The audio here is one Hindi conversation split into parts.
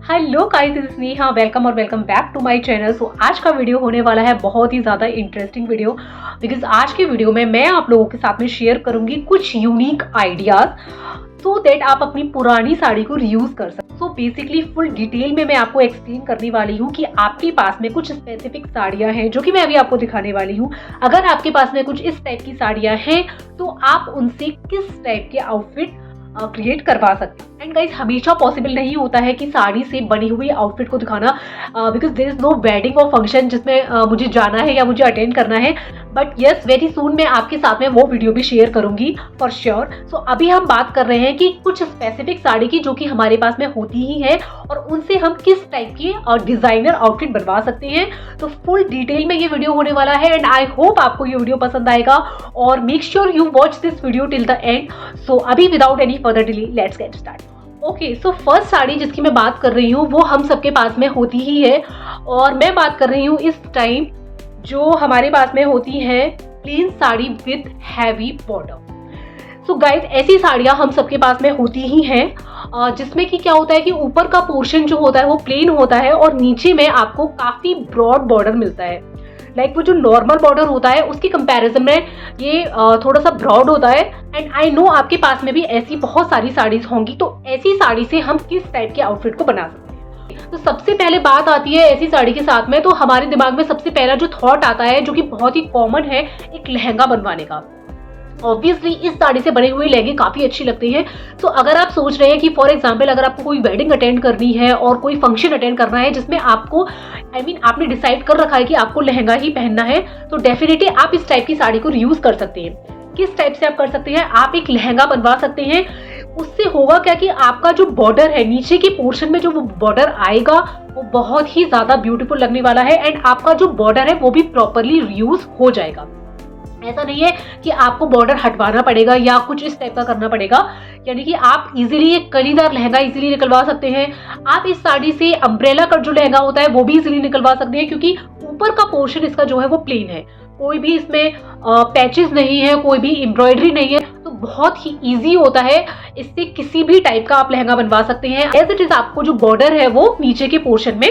Hello guys, this is Neha. Welcome और welcome back to my channel. So आज का वीडियो होने वाला है बहुत ही ज़्यादा इंटरेस्टिंग वीडियो, बिकॉज आज के वीडियो में मैं आप लोगों के साथ में शेयर करूंगी कुछ यूनिक आइडियाज सो दैट आप अपनी पुरानी साड़ी को रीयूज कर सकते। सो बेसिकली फुल डिटेल में मैं आपको एक्सप्लेन करने वाली हूँ कि आपके पास में कुछ स्पेसिफिक साड़ियाँ हैं जो कि मैं अभी आपको दिखाने वाली हूँ। अगर आपके पास में कुछ इस टाइप की साड़ियाँ हैं तो आप उनसे किस टाइप के आउटफिट क्रिएट करवा सकते हैं। एंड गाइस, हमेशा पॉसिबल नहीं होता है कि साड़ी से बनी हुई आउटफिट को दिखाना, because there is no wedding और फंक्शन जिसमें मुझे जाना है या मुझे अटेंड करना है। बट यस, वेरी सून मैं आपके साथ में वो वीडियो भी शेयर करूंगी फॉर श्योर। सो अभी हम बात कर रहे हैं कि कुछ स्पेसिफिक साड़ी की जो कि हमारे पास में होती ही है और उनसे हम किस टाइप की डिजाइनर आउटफिट बनवा सकते हैं। तो फुल डिटेल में ये वीडियो होने वाला है एंड आई होप आपको ये वीडियो पसंद आएगा और make sure you watch this video till the end. So अभी without any further delay let's get start. Okay, so first sari जिसकी मैं बात कर रही हूँ वो हम सबके पास में होती ही है और मैं बात कर रही हूँ इस टाइम जो हमारे पास में होती है plain sari with heavy border. So guys, ऐसी साड़ियाँ हम सबके पास में होती ही हैं जिसमें कि क्या होता है कि ऊपर का पोर्शन जो होता है वो प्लेन होता है और नीचे में आपको काफ़ी ब्रॉड बॉर्डर मिलता है। लाइक वो जो नॉर्मल बॉर्डर होता है उसकी कंपैरिजन में ये थोड़ा सा ब्रॉड होता है। एंड आई नो आपके पास में भी ऐसी बहुत सारी साड़ीज होंगी, तो ऐसी साड़ी से हम किस टाइप के आउटफिट को बना सकते हैं। तो सबसे पहले बात आती है ऐसी साड़ी के साथ में, तो हमारे दिमाग में सबसे पहला जो थॉट आता है जो कि बहुत ही कॉमन है, एक लहंगा बनवाने का। ऑब्वियसली इस साड़ी से बने हुए लहंगे काफ़ी अच्छी लगते हैं। तो अगर आप सोच रहे हैं कि फॉर एग्जांपल अगर आपको कोई वेडिंग अटेंड करनी है और कोई फंक्शन अटेंड करना है जिसमें आपको आपने डिसाइड कर रखा है कि आपको लहंगा ही पहनना है, तो डेफिनेटली आप इस टाइप की साड़ी को रीयूज कर सकते हैं। किस टाइप से आप कर सकते हैं? आप एक लहंगा बनवा सकते हैं। उससे होगा क्या कि आपका जो बॉर्डर है नीचे के पोर्शन में जो वो बॉर्डर आएगा वो बहुत ही ज़्यादा ब्यूटीफुल लगने वाला है एंड आपका जो बॉर्डर है वो भी प्रॉपरली रीयूज हो जाएगा। ऐसा नहीं है कि आपको बॉर्डर हटवाना पड़ेगा या कुछ इस टाइप का करना पड़ेगा, यानी कि आप इजीली एक कलीदार लहंगा इजीली निकलवा सकते हैं। आप इस साड़ी से अम्ब्रेला कट जो लहंगा होता है वो भी इजीली निकलवा सकते हैं क्योंकि ऊपर का पोर्शन इसका जो है वो प्लेन है, कोई भी इसमें पैचेस नहीं है, कोई भी एम्ब्रॉयडरी नहीं है, तो बहुत ही ईजी होता है। इससे किसी भी टाइप का आप लहंगा बनवा सकते हैं। एज इट इज आपको जो बॉर्डर है वो नीचे के पोर्शन में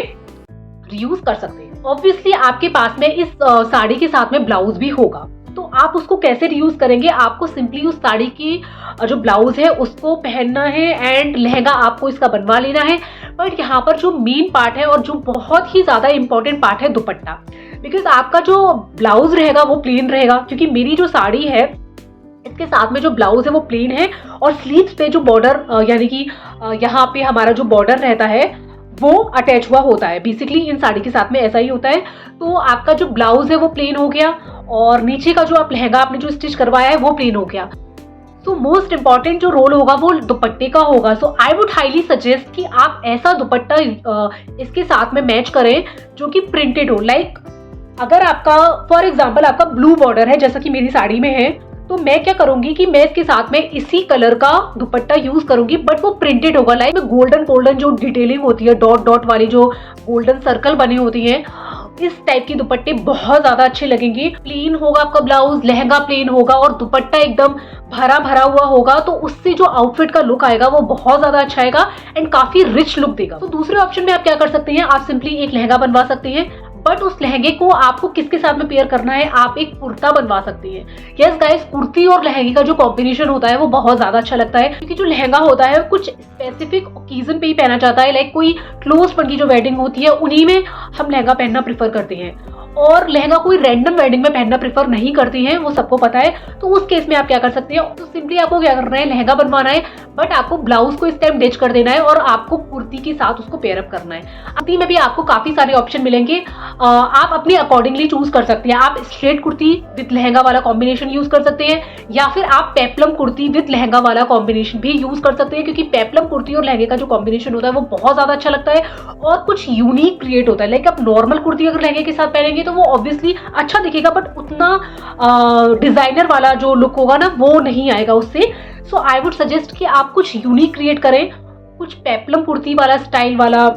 रीयूज कर सकते हैं। ऑब्वियसली आपके पास में इस साड़ी के साथ में ब्लाउज भी होगा, तो आप उसको कैसे रीयूज करेंगे? आपको सिंपली उस साड़ी की जो ब्लाउज है उसको पहनना है एंड लहंगा आपको इसका बनवा लेना है। बट यहाँ पर जो मेन पार्ट है और जो बहुत ही ज़्यादा इंपॉर्टेंट पार्ट है दुपट्टा, बिकॉज आपका जो ब्लाउज रहेगा वो प्लेन रहेगा, क्योंकि मेरी जो साड़ी है इसके साथ में जो ब्लाउज है वो प्लेन है और स्लीव्स पे जो बॉर्डर यानी कि यहाँ पे हमारा जो बॉर्डर रहता है वो अटैच हुआ होता है। बेसिकली इन साड़ी के साथ में ऐसा ही होता है। तो आपका जो ब्लाउज है वो प्लेन हो गया और नीचे का जो आप लहंगा आपने जो स्टिच करवाया है वो प्लेन हो गया। तो मोस्ट इम्पॉर्टेंट जो रोल होगा वो दुपट्टे का होगा। सो आई वुड हाईली सजेस्ट कि आप ऐसा दुपट्टा इसके साथ में मैच करें जो कि प्रिंटेड हो। लाइक अगर आपका फॉर एग्जाम्पल आपका ब्लू बॉर्डर है जैसा कि मेरी साड़ी में है, तो मैं क्या करूंगी कि मैं इसके साथ में इसी कलर का दुपट्टा यूज करूंगी, बट वो प्रिंटेड होगा। लाइक गोल्डन जो डिटेलिंग होती है, डॉट डॉट वाली जो गोल्डन सर्कल बनी होती है, इस टाइप की दुपट्टे बहुत ज्यादा अच्छे लगेंगे। प्लेन होगा आपका ब्लाउज, लहंगा प्लेन होगा और दुपट्टा एकदम भरा भरा हुआ होगा, तो उससे जो आउटफिट का लुक आएगा वो बहुत ज्यादा अच्छा आएगा एंड काफी रिच लुक देगा। तो दूसरे ऑप्शन में आप क्या कर सकते हैं? आप सिंपली एक लहंगा बनवा सकते हैं, बट उस लहंगे को आपको किसके साथ में पेयर करना है? आप एक कुर्ता बनवा सकती हैं। यस गाइस, कुर्ती और लहंगे का जो कॉम्बिनेशन होता है वो बहुत ज्यादा अच्छा लगता है, क्योंकि जो लहंगा होता है कुछ स्पेसिफिक ओकेजन पे ही पहना जाता है। लाइक कोई क्लोज फ्रेंड की जो वेडिंग होती है उन्हीं में हम लहंगा पहनना प्रेफर करते हैं और लहंगा कोई रैंडम वेडिंग में पहनना प्रेफर नहीं करते हैं, वो सबको पता है। तो उस केस में आप क्या कर सकते हैं? तो सिंपली आपको क्या करना है, लहंगा बनवाना है, बट आपको ब्लाउज को इस टाइम डिच कर देना है और आपको कुर्ती के साथ उसको पेयर अप करना है। कुर्ती में भी आपको काफी सारे ऑप्शन मिलेंगे, आप अपने अकॉर्डिंगली चूज कर सकते हैं। आप स्ट्रेट कुर्ती विद लहंगा वाला कॉम्बिनेशन यूज कर सकते हैं या फिर आप पेप्लम कुर्ती विद लहंगा वाला कॉम्बिनेशन भी यूज कर सकते हैं, क्योंकि पेप्लम कुर्ती और लहंगे का जो कॉम्बिनेशन होता है वो बहुत ज्यादा अच्छा लगता है और कुछ यूनिक क्रिएट होता है। लाइक आप नॉर्मल कुर्ती अगर लहंगे के साथ पहनेंगे तो वो ऑब्वियसली अच्छा दिखेगा, बट उतना डिजाइनर वाला जो लुक होगा ना वो नहीं आएगा उससे। सो आई वुड सजेस्ट कि आप कुछ यूनिक क्रिएट करें, कुछ पेप्लम कुर्ती वाला स्टाइल वाला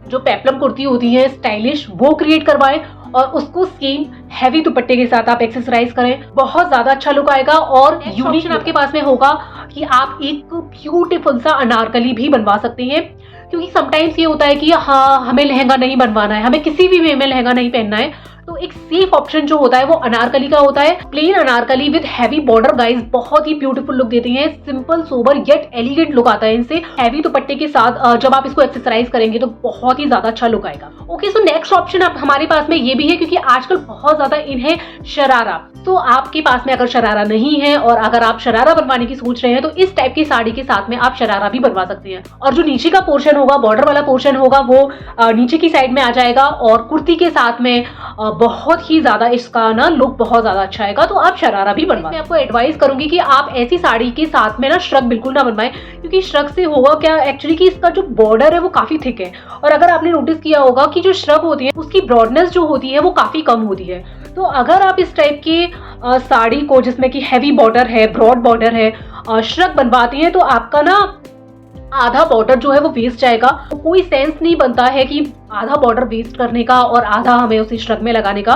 जो पेप्लम कुर्ती होती है स्टाइलिश, वो क्रिएट करवाएं और उसको सेम हैवी दुपट्टे के साथ आप एक्सेसराइज करें, बहुत ज्यादा अच्छा लुक आएगा। और यूनिक आपके पास में होगा कि आप एक ब्यूटीफुल सा अनारकली भी बनवा सकते हैं। क्योंकि समटाइम्स ये होता है कि हाँ हमें लहंगा नहीं बनवाना है, हमें किसी भी वे में लहंगा नहीं पहनना है, तो एक सेफ ऑप्शन जो होता है वो अनारकली का होता है। Plain anarkali with heavy border guys बहुत ही ब्यूटीफुल लुक देती हैं, simple sober yet elegant look आता है इनसे। हैवी दुपट्टे के साथ जब आप इसको एक्सेसराइज करेंगे तो बहुत ही ज्यादा अच्छा लुक आएगा। ओके, सो नेक्स्ट ऑप्शन हमारे पास में ये भी है, क्योंकि आजकल बहुत ज्यादा इन है शरारा। तो आपके पास में अगर शरारा नहीं है और अगर आप शरारा बनवाने की सोच रहे हैं तो इस टाइप की साड़ी के साथ में आप शरारा भी बनवा सकते हैं। और जो नीचे का पोर्शन होगा, बॉर्डर वाला पोर्शन होगा, वो नीचे की साइड में आ जाएगा और कुर्ती के साथ में बहुत ही ज्यादा इसका ना लुक बहुत ज्यादा अच्छा आएगा। तो आप शरारा भी बनवा। मैं आपको एडवाइस करूंगी कि आप ऐसी साड़ी के साथ में ना श्रग बिल्कुल ना बनवाएं, क्योंकि श्रग से होगा क्या एक्चुअली कि इसका जो बॉर्डर है वो काफी थिक है, और अगर आपने नोटिस किया होगा कि जो श्रग होती है उसकी ब्रॉडनेस जो होती है वो काफी कम होती है। तो अगर आप इस टाइप की साड़ी को जिसमें कि हैवी बॉर्डर है, ब्रॉड बॉर्डर है, श्रग बनवाती हैं तो आपका ना आधा बॉर्डर जो है वो वेस्ट जाएगा। तो कोई सेंस नहीं बनता है कि आधा बॉर्डर वेस्ट करने का और आधा हमें उसी श्रग में लगाने का।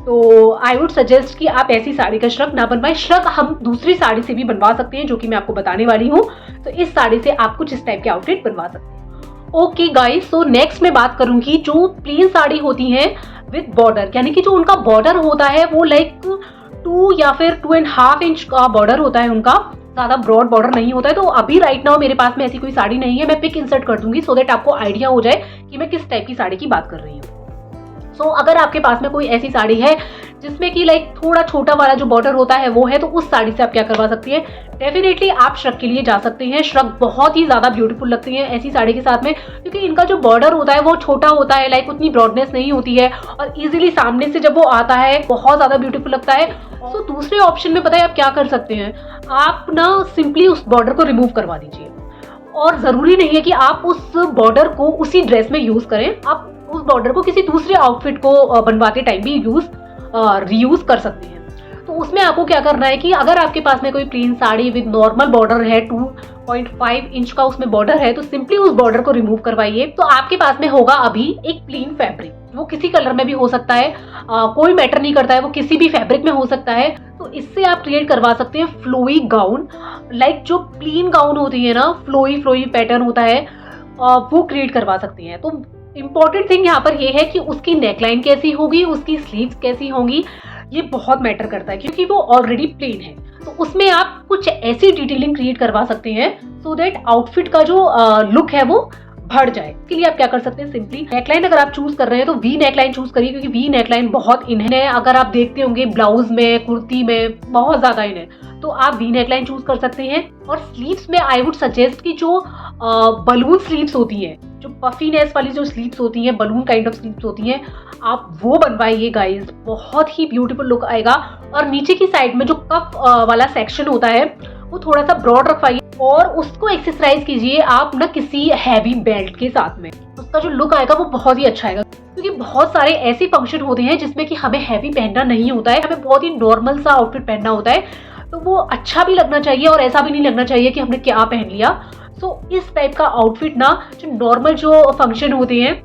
तो आई वुड सजेस्ट कि आप ऐसी साड़ी का श्रग ना बनवाएं। श्रग हम दूसरी साड़ी से भी बनवा सकते हैं, जो कि मैं आपको बताने वाली हूँ। तो इस साड़ी से आप कुछ इस टाइप के आउटफिट बनवा सकते हैं। ओके गाइस, सो नेक्स्ट मैं बात करूंगी जो प्लेन साड़ी होती है विद बॉर्डर, यानी कि जो उनका बॉर्डर होता है वो लाइक 2 या फिर 2.5 इंच का बॉर्डर होता है उनका, ज्यादा ब्रॉड बॉर्डर नहीं होता है। तो अभी राइट नाउ मेरे पास में ऐसी कोई साड़ी नहीं है, मैं पिक इंसर्ट कर दूंगी सो दैट आपको आइडिया हो जाए कि मैं किस टाइप की साड़ी की बात कर रही हूँ। सो अगर आपके पास में कोई ऐसी साड़ी है जिसमें कि लाइक थोड़ा छोटा वाला जो बॉर्डर होता है वो है, तो उस साड़ी से आप क्या करवा सकती हैं, डेफिनेटली आप श्रग के लिए जा सकते हैं। श्रग बहुत ही ज्यादा ब्यूटीफुल लगती है ऐसी साड़ी के साथ में, क्योंकि इनका जो बॉर्डर होता है वो छोटा होता है, लाइक उतनी ब्रॉडनेस नहीं होती है, और इजीली सामने से जब वो आता है बहुत ज्यादा ब्यूटीफुल लगता है। सो दूसरे ऑप्शन में पता है आप क्या कर सकते हैं, आप ना सिंपली उस बॉर्डर को रिमूव करवा दीजिए, और जरूरी नहीं है कि आप उस बॉर्डर को उसी ड्रेस में यूज करें, आप उस बॉर्डर को किसी दूसरे आउटफिट को बनवाते टाइम भी रीयूज कर सकते हैं। तो उसमें आपको क्या करना है कि अगर आपके पास में कोई plain sari with normal border है, 2.5 इंच का उसमें बॉर्डर है, तो सिंपली उस बॉर्डर को रिमूव करवाइए। तो आपके पास में होगा अभी एक प्लेन फैब्रिक, वो किसी कलर में भी हो सकता है, कोई मैटर नहीं करता है, वो किसी भी फैब्रिक में हो सकता है। तो इससे आप क्रिएट करवा सकते हैं फ्लोई गाउन, लाइक जो प्लेन गाउन होती है ना, फ्लोई पैटर्न होता है, वो क्रिएट करवा सकती हैं। तो इम्पोर्टेंट थिंग यहाँ पर ये है कि उसकी नेकलाइन कैसी होगी, उसकी स्लीव्स कैसी होंगी, ये बहुत मैटर करता है, क्योंकि वो ऑलरेडी प्लेन है। तो उसमें आप कुछ ऐसी डिटेलिंग क्रिएट करवा सकते हैं सो दैट आउटफिट का जो लुक है वो बढ़ जाए। इसके लिए आप क्या कर सकते हैं, सिंपली नेकलाइन अगर आप चूज कर रहे हैं तो वी नेकलाइन चूज करिए, क्योंकि वी नेकलाइन बहुत इन है। अगर आप देखते होंगे ब्लाउज में, कुर्ती में बहुत ज्यादा इन है, तो आप वी नेकलाइन चूज कर सकते हैं। और स्लीव्स में आई वुड सजेस्ट कि जो बलून स्लीव्स होती हैं, जो पफीनेस वाली जो स्लीव्स होती हैं, बलून काइंड ऑफ स्लीव्स होती हैं, आप वो बनवाइए गाइस, बहुत ही ब्यूटीफुल लुक आएगा। और नीचे की साइड में जो कफ वाला सेक्शन होता है वो थोड़ा सा ब्रॉड रखवाइए, और उसको एक्सेसराइज कीजिए आप ना किसी हैवी बेल्ट के साथ में, उसका जो लुक आएगा वो बहुत ही अच्छा आएगा। क्योंकि बहुत सारे ऐसे फंक्शन होते हैं जिसमें कि हमें हैवी पहनना नहीं होता है, हमें बहुत ही नॉर्मल सा आउटफिट पहनना होता है, तो वो अच्छा भी लगना चाहिए और ऐसा भी नहीं लगना चाहिए कि हमने क्या पहन लिया। सो इस टाइप का आउटफिट ना, जो नॉर्मल जो फंक्शन होते हैं,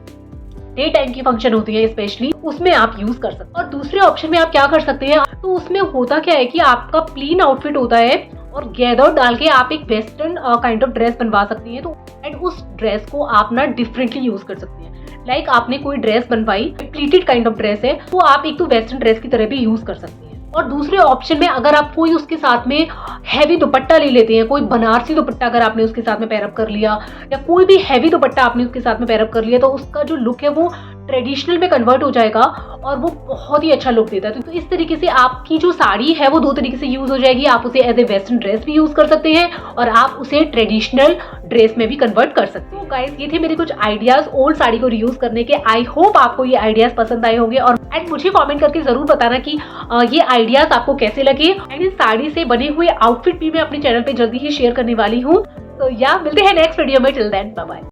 डे टाइम की फंक्शन होती है स्पेशली, उसमें आप यूज कर सकते हैं। और दूसरे ऑप्शन में आप क्या कर सकते हैं, तो उसमें होता क्या है कि आपका प्लेन आउटफिट होता है और गैदर डाल के आप एक वेस्टर्न काइंड ऑफ ड्रेस बनवा सकती हैं। तो एंड उस ड्रेस को आप ना डिफरेंटली यूज कर सकती हैं। लाइक आपने कोई ड्रेस बनवाई, प्लीटेड काइंड ऑफ ड्रेस है, तो आप एक तो वेस्टर्न ड्रेस की तरह भी यूज कर सकती हैं। और दूसरे ऑप्शन में अगर आप कोई उसके साथ में हैवी दुपट्टा ले लेते हैं, कोई बनारसी दुपट्टा अगर आपने उसके साथ में पैरअप कर लिया, या कोई भी हैवी दुपट्टा आपने उसके साथ में पैरअप कर लिया, तो उसका जो लुक है वो ट्रेडिशनल में कन्वर्ट हो जाएगा और वो बहुत ही अच्छा लुक देता है। तो इस तरीके से आपकी जो साड़ी है वो 2 तरीके से यूज हो जाएगी। आप उसे एज ए वेस्टर्न ड्रेस भी यूज कर सकते हैं और आप उसे ट्रेडिशनल ड्रेस में भी कन्वर्ट कर सकते हैं। तो गाइस, ये थे मेरे कुछ आइडियाज ओल्ड साड़ी को रीयूज करने के। आई होप आपको ये आइडियाज पसंद आए होंगे, और एंड मुझे कमेंट करके जरूर बताना कि ये आइडियाज आपको कैसे लगे। एंड इस साड़ी से बने हुए आउटफिट भी मैं अपने चैनल पे जल्दी ही शेयर करने वाली हूँ। तो या मिलते हैं नेक्स्ट वीडियो में, टिल देन बाय बाय।